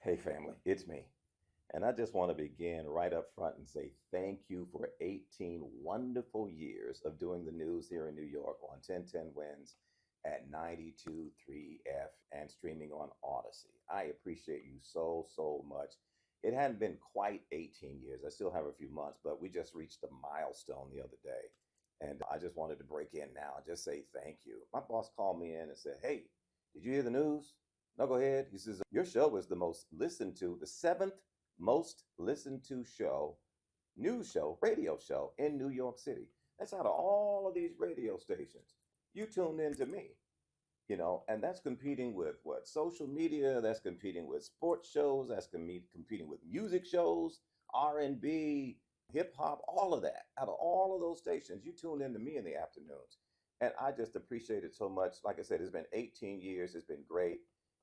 Hey, family, it's me. And I just want to begin right up front and say thank you for 18 wonderful years of doing the news here in New York on 1010 Wins at 92.3 F and streaming on Odyssey. I appreciate you so, so much. It hadn't been quite 18 years. I still have a few months, but we just reached a milestone the other day. And I just wanted to break in now and just say thank you. My boss called me in and said, "Hey, did you hear the news?" No, go ahead. He says, "Your show was the most listened to, the seventh most listened to show, news show, radio show in New York City. That's out of all of these radio stations. You tuned in to me, and that's competing with what? Social media, that's competing with sports shows, that's competing with music shows, R&B, hip hop, all of that. Out of all of those stations, you tuned in to me in the afternoons. And I just appreciate it so much. Like I said, it's been 18 years. It's been great.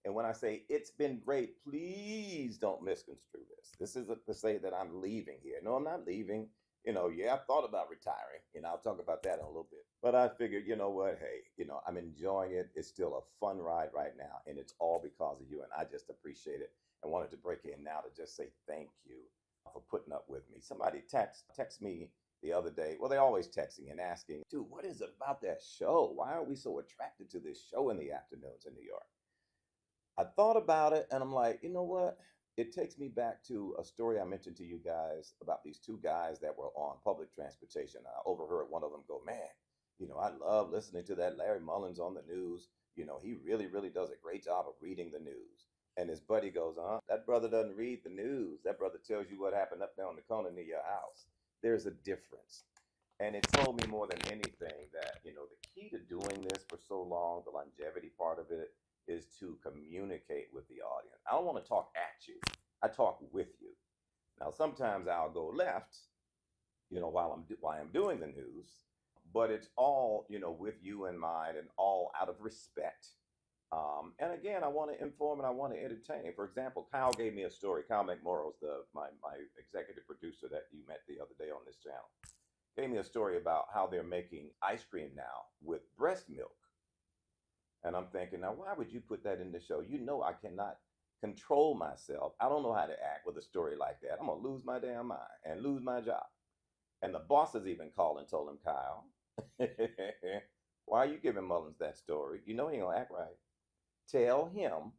And when I say it's been great, please don't misconstrue this. This isn't to say that I'm leaving here. No, I'm not leaving. Yeah, I thought about retiring. I'll talk about that in a little bit. But I figured, you know what? Hey, I'm enjoying it. It's still a fun ride right now. And it's all because of you. And I just appreciate it and wanted to break in now to just say thank you for putting up with me. Somebody text me the other day. Well, they're always texting and asking, dude, what is it about that show? Why are we so attracted to this show in the afternoons in New York? I thought about it and I'm like, you know what? It takes me back to a story I mentioned to you guys about these two guys that were on public transportation. I overheard one of them go, "Man, I love listening to that Larry Mullins on the news. He really, really does a great job of reading the news." And his buddy goes, "That brother doesn't read the news. That brother tells you what happened up there on the corner near your house." There's a difference. And it told me more than anything that, the key to doing this for so long, the longevity part of it, is to communicate with the audience. I don't want to talk at you. I talk with you. Now, sometimes I'll go left, while I'm doing the news, but it's all, with you in mind and all out of respect. And again, I want to inform and I want to entertain. For example, Kyle gave me a story. Kyle McMorrow's my executive producer that you met the other day on this channel. Gave me a story about how they're making ice cream now with breast milk. And I'm thinking, now, why would you put that in the show? I cannot control myself. I don't know how to act with a story like that. I'm going to lose my damn mind and lose my job. And the bosses even called and told him, "Kyle, why are you giving Mullins that story? He ain't going to act right. Tell him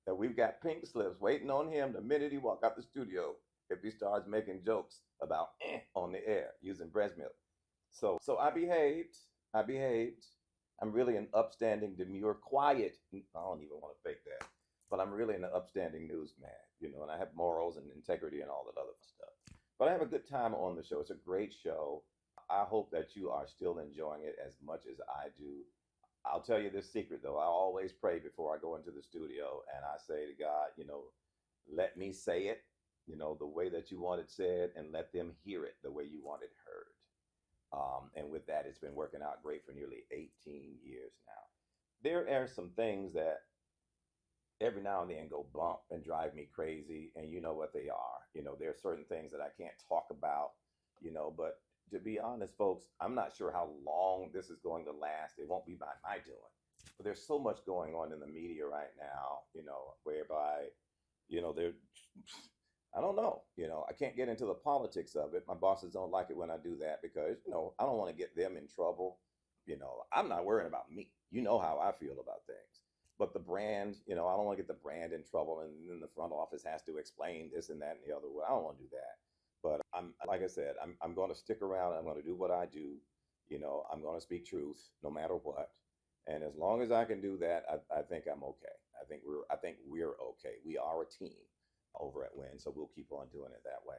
that we've got pink slips waiting on him the minute he walk out the studio if he starts making jokes about on the air using breast milk." So I behaved. I behaved. I'm really an upstanding, demure, quiet. I don't even want to fake that, but I'm really an upstanding newsman, and I have morals and integrity and all that other stuff. But I have a good time on the show. It's a great show. I hope that you are still enjoying it as much as I do. I'll tell you this secret though. I always pray before I go into the studio and I say to God, let me say it, the way that you want it said, and let them hear it the way you want it heard. And with that, it's been working out great for nearly 18 years now. There are some things that every now and then go bump and drive me crazy, and you know what they are. There are certain things that I can't talk about, but to be honest, folks, I'm not sure how long this is going to last. It won't be by my doing. But there's so much going on in the media right now, whereby, they're I don't know. I can't get into the politics of it. My bosses don't like it when I do that because, I don't want to get them in trouble. I'm not worrying about me. You know how I feel about things. But the brand, I don't want to get the brand in trouble and then the front office has to explain this and that and the other way. I don't want to do that. But like I said, I'm going to stick around. I'm going to do what I do. I'm going to speak truth no matter what. And as long as I can do that, I think I'm okay. I think we're okay. We are a team over at Win, so we'll keep on doing it that way.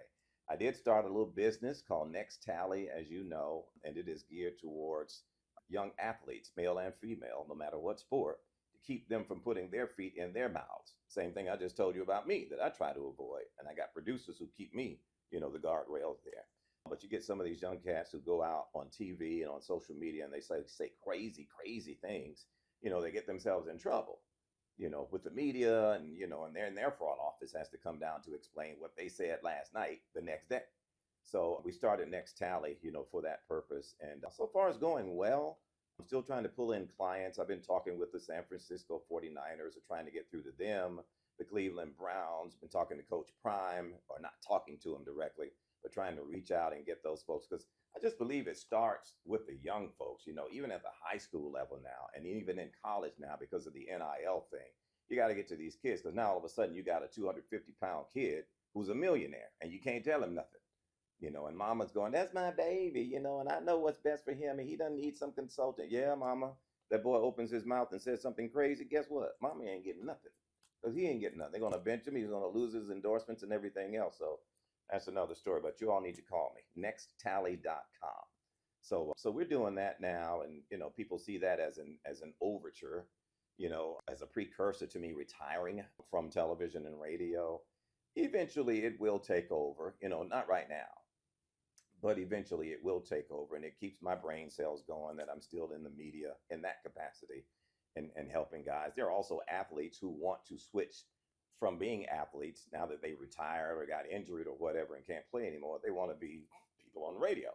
I did start a little business called Next Tally, as you know, and it is geared towards young athletes, male and female, no matter what sport, to keep them from putting their feet in their mouths. Same thing I just told you about me that I try to avoid. And I got producers who keep me, the guardrails there. But you get some of these young cats who go out on TV and on social media and they say crazy, crazy things. They get themselves in trouble, with the media and, and their fraud office has to come down to explain what they said last night the next day. So we started Next Tally, for that purpose. And so far it's going well. I'm still trying to pull in clients. I've been talking with the San Francisco 49ers, or trying to get through to them. The Cleveland Browns, been talking to Coach Prime, or not talking to him directly, but trying to reach out and get those folks. Because I just believe it starts with the young folks, even at the high school level now, and even in college now because of the NIL thing. You got to get to these kids, because now all of a sudden you got a 250-pound kid who's a millionaire and you can't tell him nothing. And mama's going, that's my baby, and I know what's best for him, and he doesn't need some consultant. Yeah, mama. That boy opens his mouth and says something crazy. Guess what? Mama ain't getting nothing, because he ain't getting nothing. They're going to bench him. He's going to lose his endorsements and everything else. So that's another story. But you all need to call me, nexttally.com. So we're doing that now, and people see that as an overture, as a precursor to me retiring from television and radio. Eventually, it will take over. Not right now, but eventually it will take over, and it keeps my brain cells going, that I'm still in the media in that capacity, and helping guys. There are also athletes who want to switch from being athletes now that they retired or got injured or whatever and can't play anymore. They want to be people on the radio,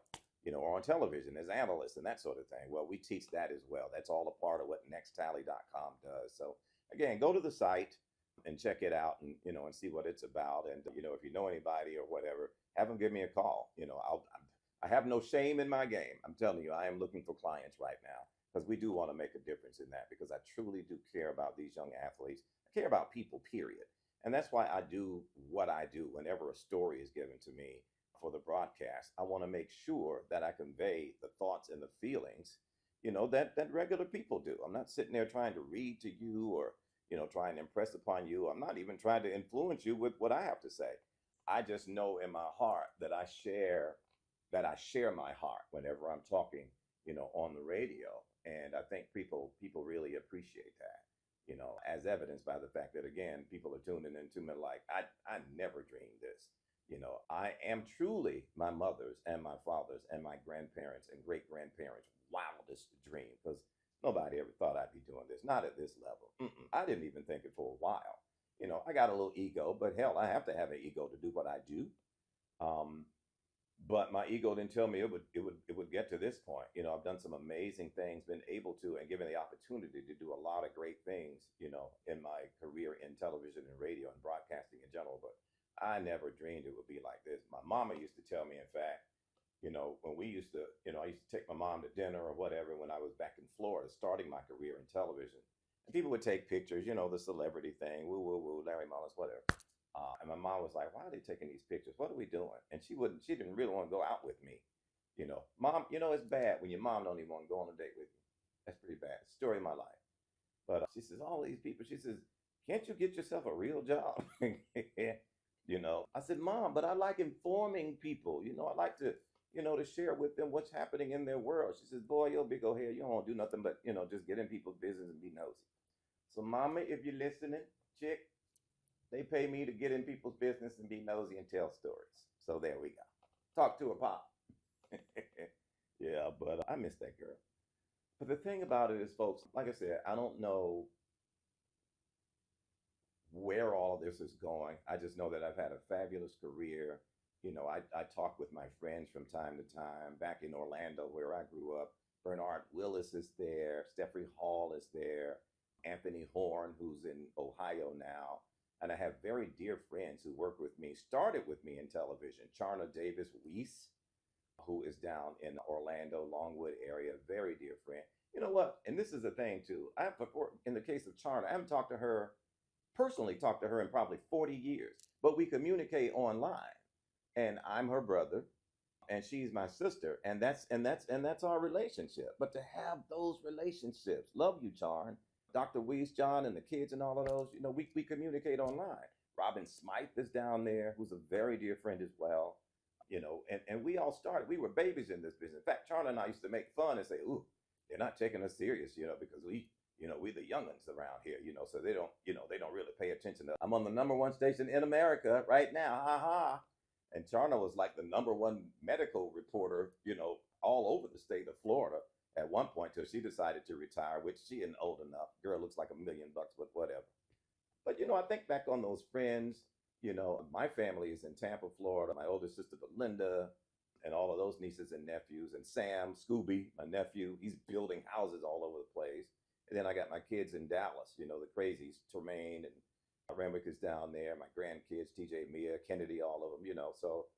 or on television as analysts and that sort of thing. Well, we teach that as well. That's all a part of what nexttally.com does. So again, go to the site and check it out, and see what it's about. And if you know anybody or whatever, have them give me a call. I have no shame in my game. I'm telling you, I am looking for clients right now, because we do want to make a difference in that, because I truly do care about these young athletes. I care about people, period. And that's why I do what I do. Whenever a story is given to me for the broadcast, I want to make sure that I convey the thoughts and the feelings, that regular people do. I'm not sitting there trying to read to you, or trying to impress upon you. I'm not even trying to influence you with what I have to say. I just know in my heart that I share my heart whenever I'm talking, on the radio. And I think people really appreciate that, as evidenced by the fact that, again, people are tuning into me like, I never dreamed this. I am truly my mother's and my father's and my grandparents and great grandparents' wildest dream, because nobody ever thought I'd be doing this, not at this level. I didn't even think it for a while. I got a little ego, but hell, I have to have an ego to do what I do. Um, but my ego didn't tell me it would get to this point. I've done some amazing things, been able to, and given the opportunity to do a lot of great things, in my career in television and radio and broadcasting in general. But I never dreamed it would be like this. My mama used to tell me, in fact, when we used to, I used to take my mom to dinner or whatever when I was back in Florida, starting my career in television. And people would take pictures, the celebrity thing, woo, woo, woo, Larry Mullins, whatever. And my mom was like, why are they taking these pictures? What are we doing? And she didn't really want to go out with me. Mom, it's bad when your mom don't even want to go on a date with you. That's pretty bad. Story of my life. But she says, all these people, she says, can't you get yourself a real job? I said, Mom, but I like informing people. I like to share with them what's happening in their world. She says, boy, you're a big old head. You don't want to do nothing but, just get in people's business and be nosy. So, Mama, if you're listening, chick, they pay me to get in people's business and be nosy and tell stories. So there we go. Talk to her, Pop. Yeah, but I miss that girl. But the thing about it is, folks, like I said, I don't know where all of this is going. I just know that I've had a fabulous career. I talk with my friends from time to time. Back in Orlando, where I grew up, Bernard Willis is there, Steffrey Hall is there, Anthony Horn, who's in Ohio now. And I have very dear friends who work with me, started with me in television. Charna Davis Weiss, who is down in Orlando, Longwood area, very dear friend. You know what? And this is the thing too. In the case of Charna, I haven't talked to her in probably 40 years, but we communicate online. And I'm her brother, and she's my sister, and that's our relationship. But to have those relationships, love you, Charn, Dr. Weiss, John, and the kids, and all of those, we communicate online. Robin Smythe is down there, who's a very dear friend as well. And we all started. We were babies in this business. In fact, Charlie and I used to make fun and say, "Ooh, they're not taking us serious," because we the youngins around here, so they don't really pay attention to. I'm on the number one station in America right now, ha ha. And Charna was like the number one medical reporter, all over the state of Florida at one point, till she decided to retire, which she isn't old enough. Girl looks like $1 million, but whatever. But I think back on those friends. My family is in Tampa, Florida. My older sister, Belinda, and all of those nieces and nephews, and Sam, Scooby, my nephew, he's building houses all over the place. And then I got my kids in Dallas, the crazies, Tremaine and Renwick is down there, my grandkids, TJ, Mia, Kennedy, all of them. So,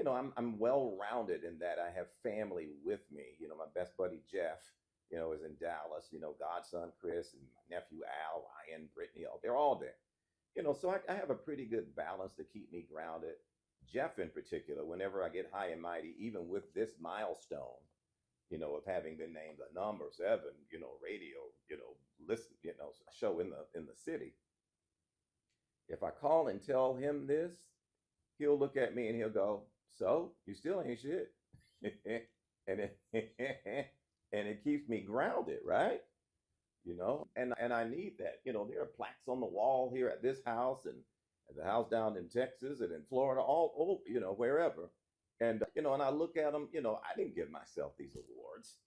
I'm well rounded in that I have family with me. My best buddy Jeff, is in Dallas, godson Chris and my nephew Al, Ryan, Brittany, they're all there. So I have a pretty good balance to keep me grounded. Jeff, in particular, whenever I get high and mighty, even with this milestone, of having been named the number seven, radio, listen, show in the city. If I call and tell him this, he'll look at me and he'll go, "So you still ain't shit," and it and it keeps me grounded, right? And I need that. There are plaques on the wall here at this house and at the house down in Texas and in Florida, all over, wherever. And I look at them, I didn't give myself these awards.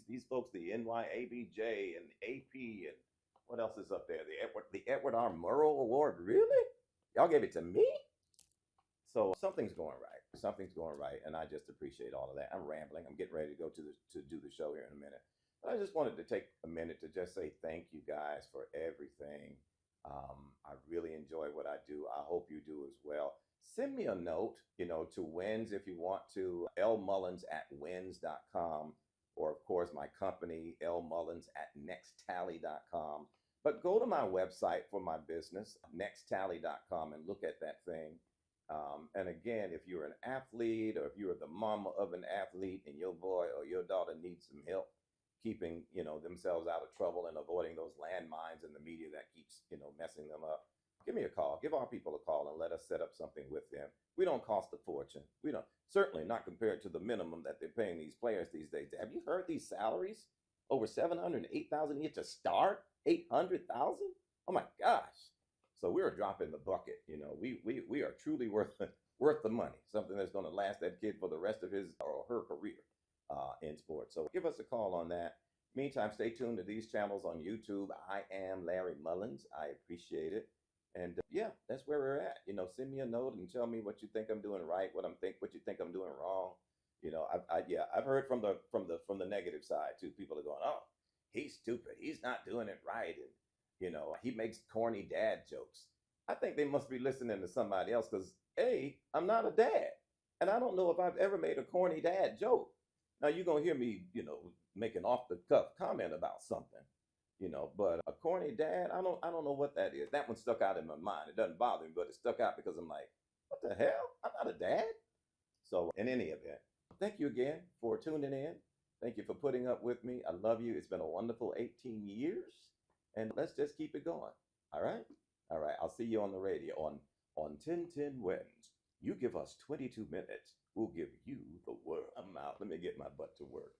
These folks, the NYABJ and AP and what else is up there? The Edward R. Murrow Award, really? Y'all gave it to me? So something's going right. Something's going right, and I just appreciate all of that. I'm rambling. I'm getting ready to go to do the show here in a minute. But I just wanted to take a minute to just say thank you guys for everything. I really enjoy what I do. I hope you do as well. Send me a note, to Wins if you want to, lmullins@wins.com, or of course my company, lmullins@nexttally.com. But go to my website for my business, nexttally.com, and look at that thing. And again, if you're an athlete or if you're the mama of an athlete and your boy or your daughter needs some help keeping, themselves out of trouble and avoiding those landmines in the media that keeps, messing them up, give me a call. Give our people a call and let us set up something with them. We don't cost a fortune. We don't, certainly not compared to the minimum that they're paying these players these days. Have you heard these salaries? Over 708,000 a year to start? 800,000? Oh my gosh. So we're dropping the bucket. We are truly worth the money. Something that's going to last that kid for the rest of his or her career in sports. So give us a call on that. Meantime, stay tuned to these channels on YouTube. I am Larry Mullins. I appreciate it. And yeah, that's where we're at. Send me a note and tell me what you think I'm doing right, what you think I'm doing wrong. I've heard from the negative side too. People are going, "Oh, he's stupid. He's not doing it right." And he makes corny dad jokes. I think they must be listening to somebody else because I'm not a dad. And I don't know if I've ever made a corny dad joke. Now you're gonna hear me, make an off the cuff comment about something, but a corny dad, I don't know what that is. That one stuck out in my mind. It doesn't bother me, but it stuck out because I'm like, what the hell? I'm not a dad. So in any event, thank you again for tuning in. Thank you for putting up with me. I love you. It's been a wonderful 18 years. And let's just keep it going. All right? All right. I'll see you on the radio on 1010 Wins. You give us 22 minutes. We'll give you the world. I'm out. Let me get my butt to work.